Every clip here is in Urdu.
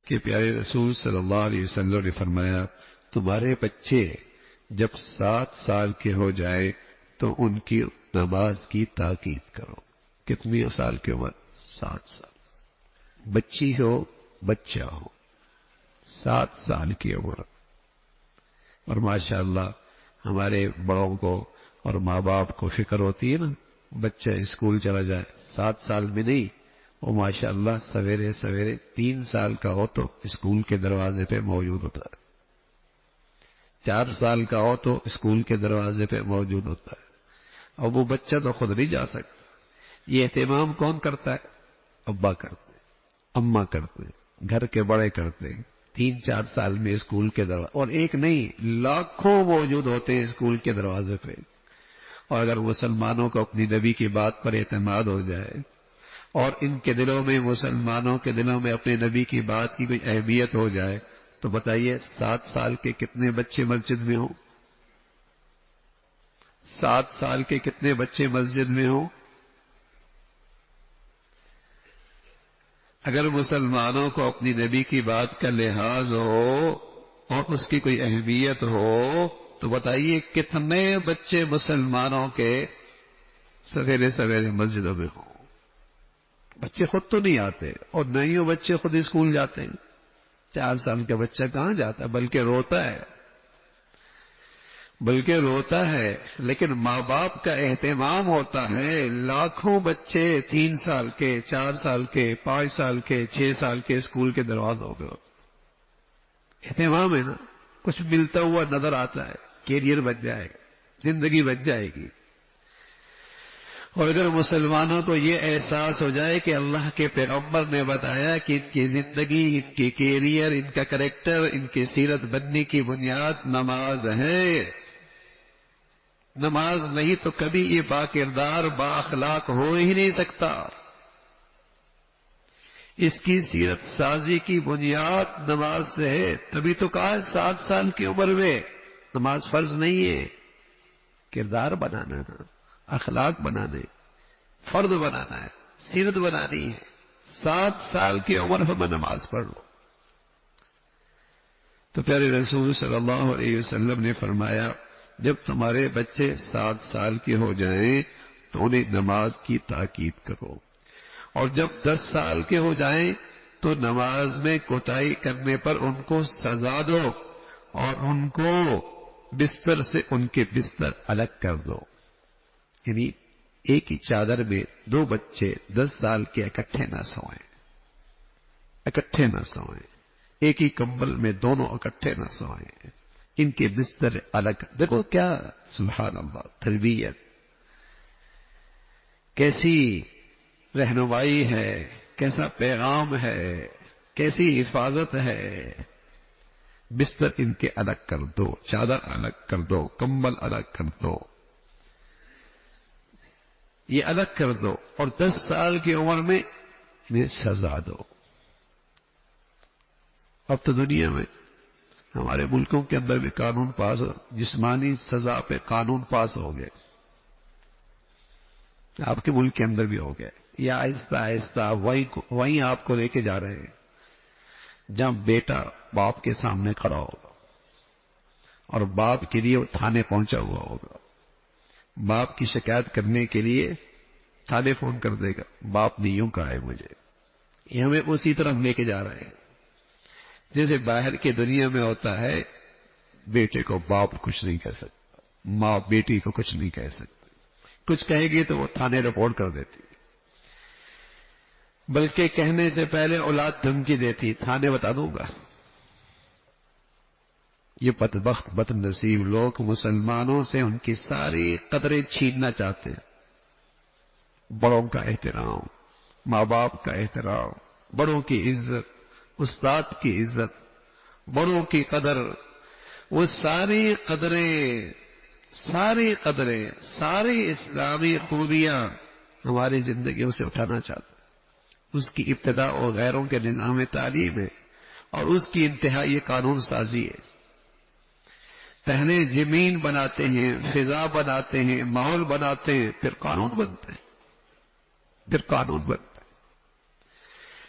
کہ پیارے رسول صلی اللہ علیہ وسلم نے فرمایا تمہارے بچے جب 7 سال کے ہو جائے تو ان کی نماز کی تاکید کرو. کتنی سال کی عمر؟ 7 سال. بچی ہو بچہ ہو 7 سال کی عمر. اور ماشاءاللہ ہمارے بڑوں کو اور ماں باپ کو فکر ہوتی ہے نا بچہ اسکول چلا جائے. 7 سال میں نہیں، وہ ماشاءاللہ سویرے سویرے 3 سال کا ہو تو اسکول کے دروازے پہ موجود ہوتا ہے، 4 سال کا ہو تو اسکول کے دروازے پہ موجود ہوتا ہے. اور وہ بچہ تو خود نہیں جا سکتا. یہ اہتمام کون کرتا ہے؟ ابا کرتے ہیں، اماں کرتے ہیں، گھر کے بڑے کرتے ہیں. 3-4 سال میں اسکول کے دروازے، اور ایک نہیں لاکھوں موجود ہوتے ہیں اسکول کے دروازے پہ. اور اگر مسلمانوں کو اپنی نبی کی بات پر اعتماد ہو جائے اور ان کے دلوں میں، مسلمانوں کے دلوں میں اپنے نبی کی بات کی کوئی اہمیت ہو جائے تو بتائیے 7 سال کے کتنے بچے مسجد میں ہوں؟ 7 سال کے کتنے بچے مسجد میں ہوں؟ اگر مسلمانوں کو اپنی نبی کی بات کا لحاظ ہو اور اس کی کوئی اہمیت ہو تو بتائیے کتنے بچے مسلمانوں کے سویرے سویرے مسجدوں میں ہوں. بچے خود تو نہیں آتے، اور نہ ہی وہ بچے خود اسکول جاتے ہیں. 4 سال کا بچہ کہاں جاتا ہے؟ بلکہ روتا ہے. لیکن ماں باپ کا اہتمام ہوتا ہے. لاکھوں بچے 3 سال کے، 4 سال کے، 5 سال کے، 6 سال کے اسکول کے دروازوں پہ ہوتے. اہتمام ہے نا. کچھ ملتا ہوا نظر آتا ہے، کیریئر بن جائے گا، زندگی بن جائے گی. اور اگر مسلمانوں کو یہ احساس ہو جائے کہ اللہ کے پیغمبر نے بتایا کہ ان کی زندگی، ان کی کیریئر، ان کا کریکٹر، ان کی سیرت بننے کی بنیاد نماز ہے، نماز نہیں تو کبھی یہ با کردار، با اخلاق ہو ہی نہیں سکتا. اس کی سیرت سازی کی بنیاد نماز سے ہے. تبھی تو کہا 7 سال کی عمر میں نماز فرض نہیں ہے. کردار بنانا ہے، اخلاق بنانے، فرد بنانا ہے، سیرت بنانی ہے. 7 سال کی عمر میں نماز پڑھ لو. تو پیارے رسول صلی اللہ علیہ وسلم نے فرمایا جب تمہارے بچے 7 سال کے ہو جائیں تو انہیں نماز کی تاکید کرو، اور جب 10 سال کے ہو جائیں تو نماز میں کوتاہی کرنے پر ان کو سزا دو اور ان کو بستر سے ان کے بستر الگ کر دو. یعنی ایک ہی چادر میں 2 بچے 10 سال کے اکٹھے نہ سوئیں، ایک ہی کمبل میں دونوں اکٹھے نہ سوئیں، ان کے بستر الگ. دیکھو کیا سبحان اللہ تربیت، کیسی رہنمائی ہے، کیسا پیغام ہے، کیسی حفاظت ہے. بستر ان کے الگ کر دو، چادر الگ کر دو، کمبل الگ کر دو، یہ الگ کر دو، اور 10 سال کی عمر میں انہیں سزا دو. اب تو دنیا میں ہمارے ملکوں کے اندر بھی قانون پاس ہو، جسمانی سزا پہ قانون پاس ہو گئے. آپ کے ملک کے اندر بھی ہو گئے. یا آہستہ آہستہ وہیں آپ کو لے کے جا رہے ہیں جہاں بیٹا باپ کے سامنے کھڑا ہوگا اور باپ کے لیے وہ تھانے پہنچا ہوا ہوگا. باپ کی شکایت کرنے کے لیے تھانے فون کر دے گا، باپ نے یوں کہا ہے مجھے. یہ ہمیں اسی طرح لے کے جا رہے ہیں جیسے باہر کی دنیا میں ہوتا ہے. بیٹے کو باپ کچھ نہیں کہہ سکتا، ماں بیٹی کو کچھ نہیں کہہ سکتی. کچھ کہے گی تو وہ تھانے رپورٹ کر دیتی، بلکہ کہنے سے پہلے اولاد دھمکی دیتی، تھانے بتا دوں گا. یہ بدبخت بد نصیب لوگ مسلمانوں سے ان کی ساری قدریں چھیننا چاہتے ہیں. بڑوں کا احترام، ماں باپ کا احترام، بڑوں کی عزت، استاد کی عزت، بڑوں کی قدر، وہ ساری قدریں، ساری اسلامی خوبیاں ہماری زندگیوں سے اٹھانا چاہتے ہیں. اس کی ابتدا اور غیروں کے نظام تعلیم ہے، اور اس کی انتہا یہ قانون سازی ہے. پہلے زمین بناتے ہیں، فضا بناتے ہیں، ماحول بناتے ہیں، پھر قانون بنتے ہیں.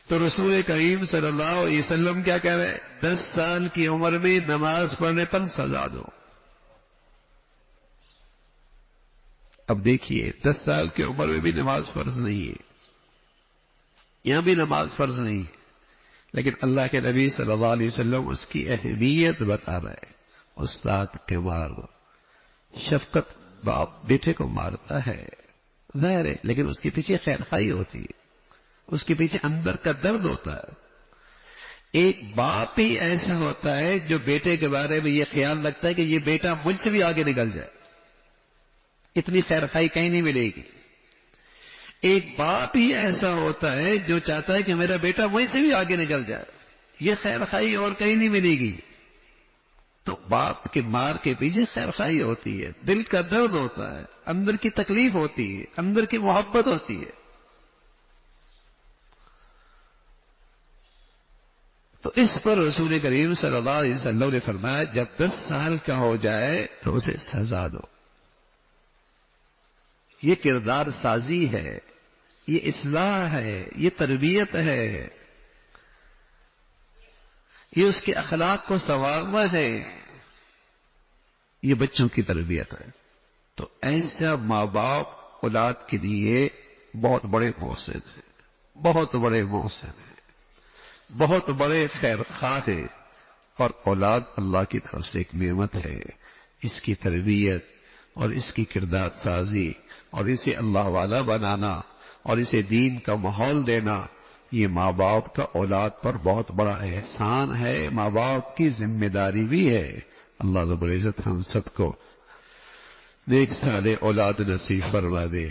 تو رسول کریم صلی اللہ علیہ وسلم کیا کہہ رہے ہیں؟ 10 سال کی عمر میں نماز پڑھنے پر سزا دو. اب دیکھیے 10 سال کی عمر میں بھی نماز فرض نہیں ہے، یہاں بھی نماز فرض نہیں ہے، لیکن اللہ کے نبی صلی اللہ علیہ وسلم اس کی اہمیت بتا رہے ہیں. استاد کے مار شفقت، باپ بیٹے کو مارتا ہے ظاہر ہے، لیکن اس کے پیچھے خیر خواہی ہوتی ہے، اس کے پیچھے اندر کا درد ہوتا ہے. ایک باپ ہی ایسا ہوتا ہے جو بیٹے کے بارے میں یہ خیال رکھتا ہے کہ یہ بیٹا مجھ سے بھی آگے نکل جائے. اتنی خیر خواہی کہیں نہیں ملے گی. ایک باپ ہی ایسا ہوتا ہے جو چاہتا ہے کہ میرا بیٹا مجھ سے بھی آگے نکل جائے. یہ خیر خواہی اور کہیں نہیں ملے گی. تو باپ کے مار کے پیچھے خیر خواہی ہوتی ہے، دل کا درد ہوتا ہے، اندر کی تکلیف ہوتی ہے، اندر کی محبت ہوتی ہے. تو اس پر رسول کریم صلی اللہ علیہ وسلم نے فرمایا جب 10 سال کا ہو جائے تو اسے سزا دو. یہ کردار سازی ہے، یہ اصلاح ہے، یہ تربیت ہے، یہ اس کے اخلاق کو سنوارنا ہے، یہ بچوں کی تربیت ہے. تو ایسا ماں باپ اولاد کے لیے بہت بڑے محسن ہیں، بہت بڑے محسن ہیں، بہت بڑے خیر خواہ ہیں. اور اولاد اللہ کی طرف سے ایک نعمت ہے. اس کی تربیت اور اس کی کردار سازی اور اسے اللہ والا بنانا اور اسے دین کا ماحول دینا، یہ ماں باپ کا اولاد پر بہت بڑا احسان ہے، ماں باپ کی ذمہ داری بھی ہے. اللہ رب العزت ہم سب کو نیک صالح اولاد نصیب فرما دے.